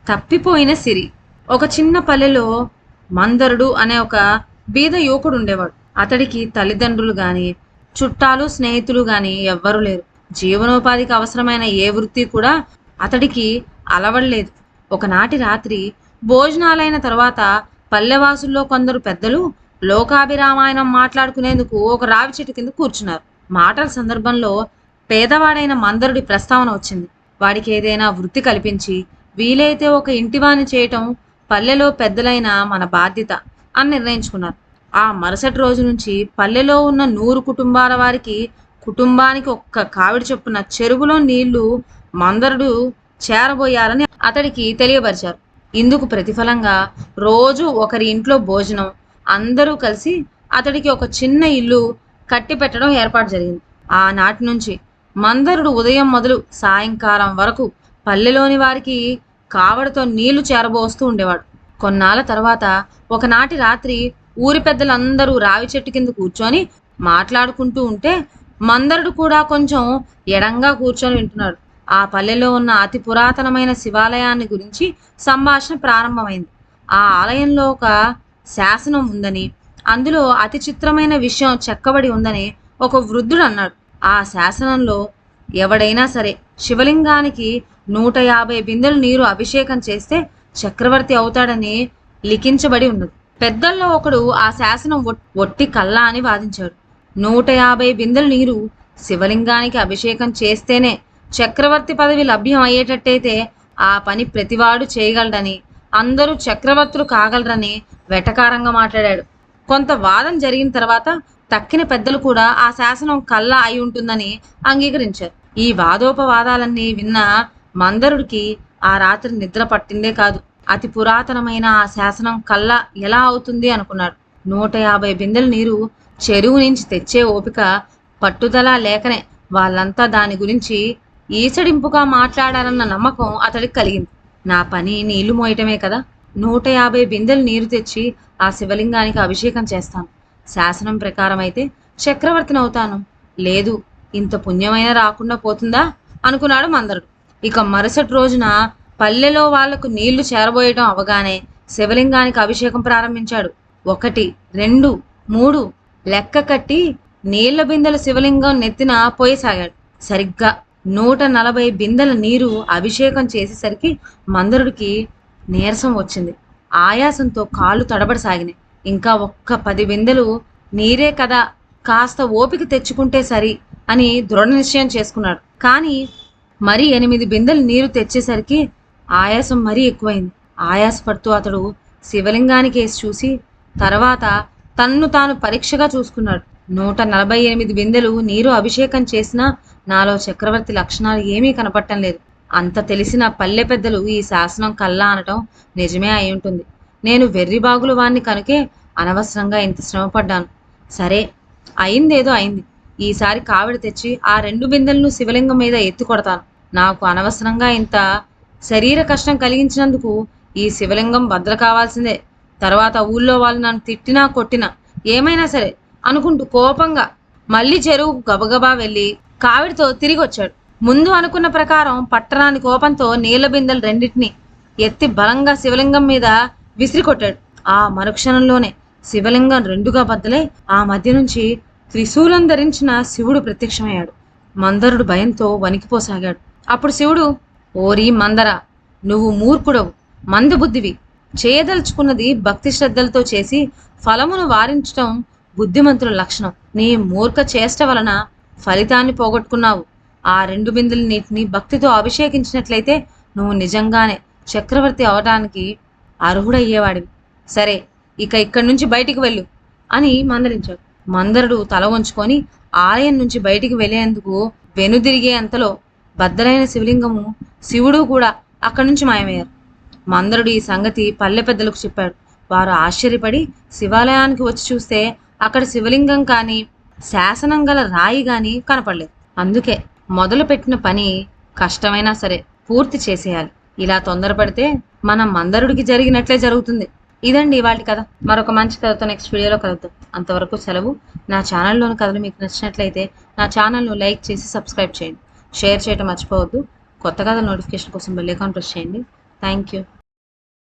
తప్పిపోయిన సిరి. ఒక చిన్న పల్లెలో మందరుడు అనే ఒక బీద యువకుడు ఉండేవాడు. అతడికి తల్లిదండ్రులు గాని చుట్టాలు స్నేహితులు గాని ఎవ్వరూ లేరు. జీవనోపాధికి అవసరమైన ఏ వృత్తి కూడా అతడికి అలవడలేదు. ఒకనాటి రాత్రి భోజనాలైన తర్వాత పల్లెవాసుల్లో కొందరు పెద్దలు లోకాభిరామాయణం మాట్లాడుకునేందుకు ఒక రావి చెట్టు కింద కూర్చున్నారు. మాటల సందర్భంలో పేదవాడైన మందరుడి ప్రస్తావన వచ్చింది. వాడికి ఏదైనా వృత్తి కల్పించి వీలైతే ఒక ఇంటివాణి చేయటం పల్లెలో పెద్దలైన మన బాధ్యత అని నిర్ణయించుకున్నారు. ఆ మరుసటి రోజు నుంచి పల్లెలో ఉన్న 100 కుటుంబాల వారికి కుటుంబానికి ఒక్క కావిడి చొప్పున చెరువులో నీళ్లు మందరుడు చేరబోయాలని అతడికి తెలియపరిచారు. ఇందుకు ప్రతిఫలంగా రోజు ఒకరి ఇంట్లో భోజనం, అందరూ కలిసి అతడికి ఒక చిన్న ఇల్లు కట్టి పెట్టడం ఏర్పాటు జరిగింది. ఆనాటి నుంచి మందరుడు ఉదయం మొదలు సాయంకాలం వరకు పల్లెలోని వారికి కావడితో నీళ్లు చేరబోస్తూ ఉండేవాడు. కొన్నాళ్ళ తర్వాత ఒకనాటి రాత్రి ఊరి పెద్దలందరూ రావి చెట్టు కింద కూర్చొని మాట్లాడుకుంటూ ఉంటే మందరుడు కూడా కొంచెం ఎడంగా కూర్చొని వింటున్నాడు. ఆ పల్లెలో ఉన్న అతి పురాతనమైన శివాలయాన్ని గురించి సంభాషణ ప్రారంభమైంది. ఆ ఆలయంలో ఒక శాసనం ఉందని, అందులో అతి చిత్రమైన విషయం చెక్కబడి ఉందని ఒక వృద్ధుడు అన్నాడు. ఆ శాసనంలో ఎవడైనా సరే శివలింగానికి 150 బిందెలు నీరు అభిషేకం చేస్తే చక్రవర్తి అవుతాడని లిఖించబడి ఉన్నది. పెద్దల్లో ఒకడు ఆ శాసనం ఒట్టి కల్లా అని వాదించాడు. 150 బిందెలు నీరు శివలింగానికి అభిషేకం చేస్తేనే చక్రవర్తి పదవి లభ్యం అయ్యేటట్టయితే ఆ పని ప్రతివాడు చేయగలడని, అందరూ చక్రవర్తులు కాగలరని వెటకారంగా మాట్లాడాడు. కొంత వాదం జరిగిన తర్వాత తక్కిన పెద్దలు కూడా ఆ శాసనం కల్లా అయి ఉంటుందని అంగీకరించారు. ఈ వాదోపవాదాలన్నీ విన్న మందరుడికి ఆ రాత్రి నిద్ర పట్టిందే కాదు. అతి పురాతనమైన ఆ శాసనం కల్లా ఎలా అవుతుంది అనుకున్నాడు. 150 బిందెల నీరు చెరువు నుంచి తెచ్చే ఓపిక పట్టుదల లేకనే వాళ్ళంతా దాని గురించి ఈసడింపుగా మాట్లాడారన్న నమ్మకం అతడికి కలిగింది. నా పని నీళ్లు మోయటమే కదా, 150 బిందెలు నీరు తెచ్చి ఆ శివలింగానికి అభిషేకం చేస్తాను. శాసనం ప్రకారం అయితే చక్రవర్తిని అవుతాను. లేదు, ఇంత పుణ్యమైన రాకుండా పోతుందా అనుకున్నాడు మందరుడు. ఇక మరుసటి రోజున పల్లెలో వాళ్లకు నీళ్లు చేరబోయటం అవగానే శివలింగానికి అభిషేకం ప్రారంభించాడు. 1, 2, 3 లెక్క కట్టి నీళ్ల బిందెల శివలింగం నెత్తిన పోయసాగాడు. సరిగ్గా 140 బిందెల నీరు అభిషేకం చేసేసరికి మందరుడికి నీరసం వచ్చింది. ఆయాసంతో కాళ్ళు తడబడసాగినాయి. ఇంకా ఒక్క 10 బిందెలు నీరే కదా, కాస్త ఓపిక తెచ్చుకుంటే సరి అని దృఢ నిశ్చయం చేసుకున్నాడు. కానీ మరి 8 బిందెలు నీరు తెచ్చేసరికి ఆయాసం మరీ ఎక్కువైంది. ఆయాసపడుతూ అతడు శివలింగానికి వేసి చూసి తర్వాత తన్ను తాను పరీక్షగా చూసుకున్నాడు. 148 బిందెలు నీరు అభిషేకం చేసినా నాలో చక్రవర్తి లక్షణాలు ఏమీ కనపడటం లేదు. అంత తెలిసిన పల్లె పెద్దలు ఈ శాసనం కల్లా అనటం నిజమే అయి ఉంటుంది. నేను వెర్రిబాగులు వాణ్ణి కనుకే అనవసరంగా ఇంత శ్రమపడ్డాను. సరే, అయిందేదో అయింది. ఈసారి కావిడి తెచ్చి ఆ 2 బిందెలను శివలింగం మీద ఎత్తి కొడతాను. నాకు అనవసరంగా ఇంత శరీర కష్టం కలిగించినందుకు ఈ శివలింగం బద్దల కావాల్సిందే. తర్వాత ఊళ్ళో వాళ్ళు నన్ను తిట్టినా కొట్టినా ఏమైనా సరే అనుకుంటూ కోపంగా మళ్ళీ చెరువుకు గబగబా వెళ్ళి కావిడితో తిరిగి వచ్చాడు. ముందు అనుకున్న ప్రకారం పట్టరాని కోపంతో నీళ్ల బిందెలు రెండింటిని ఎత్తి బలంగా శివలింగం మీద విసిరికొట్టాడు. ఆ మరుక్షణంలోనే శివలింగం 2గా బద్దలై ఆ మధ్య నుంచి త్రిశూలం ధరించిన శివుడు ప్రత్యక్షమయ్యాడు. మందరుడు భయంతో వణికిపోసాగాడు. అప్పుడు శివుడు, ఓరి మందర, నువ్వు మూర్ఖుడవు, మందబుద్ధివి. చేయదలుచుకున్నది భక్తి శ్రద్ధలతో చేసి ఫలమును వారించటం బుద్ధిమంతుల లక్షణం. నీ మూర్ఖ చేష్ట వలన ఫలితాన్ని పోగొట్టుకున్నావు. ఆ 2 బిందెల నీటిని భక్తితో అభిషేకించినట్లయితే నువ్వు నిజంగానే చక్రవర్తి అవడానికి అర్హుడయ్యేవాడివి. సరే, ఇక ఇక్కడి నుంచి బయటికి వెళ్ళు అని మందలించాడు. మందరుడు తల వంచుకొని ఆలయం నుంచి బయటికి వెళ్లేందుకు వెనుదిరిగే అంతలో బద్దలైన శివలింగము శివుడు కూడా అక్కడి నుంచి మాయమయ్యారు. మందరుడు ఈ సంగతి పల్లె పెద్దలకు చెప్పాడు. వారు ఆశ్చర్యపడి శివాలయానికి వచ్చి చూస్తే అక్కడ శివలింగం కానీ శాసనం గల రాయి గాని కనపడలేదు. అందుకే మొదలుపెట్టిన పని కష్టమైనా సరే పూర్తి చేసేయాలి. ఇలా తొందరపడితే మన మందరుడికి జరిగినట్లే జరుగుతుంది. ఇదండి ఇవాళ కథ. మరొక మంచి కథతో నెక్స్ట్ వీడియోలో కలుద్దాం. అంతవరకు సెలవు. నా ఛానల్లోని కథలు మీకు నచ్చినట్లయితే నా ఛానల్ను లైక్ చేసి సబ్స్క్రైబ్ చేయండి. షేర్ చేయడం మర్చిపోవద్దు. కొత్త కథల నోటిఫికేషన్ కోసం బెల్ ఐకాన్ ప్రెస్ చేయండి. Thank you.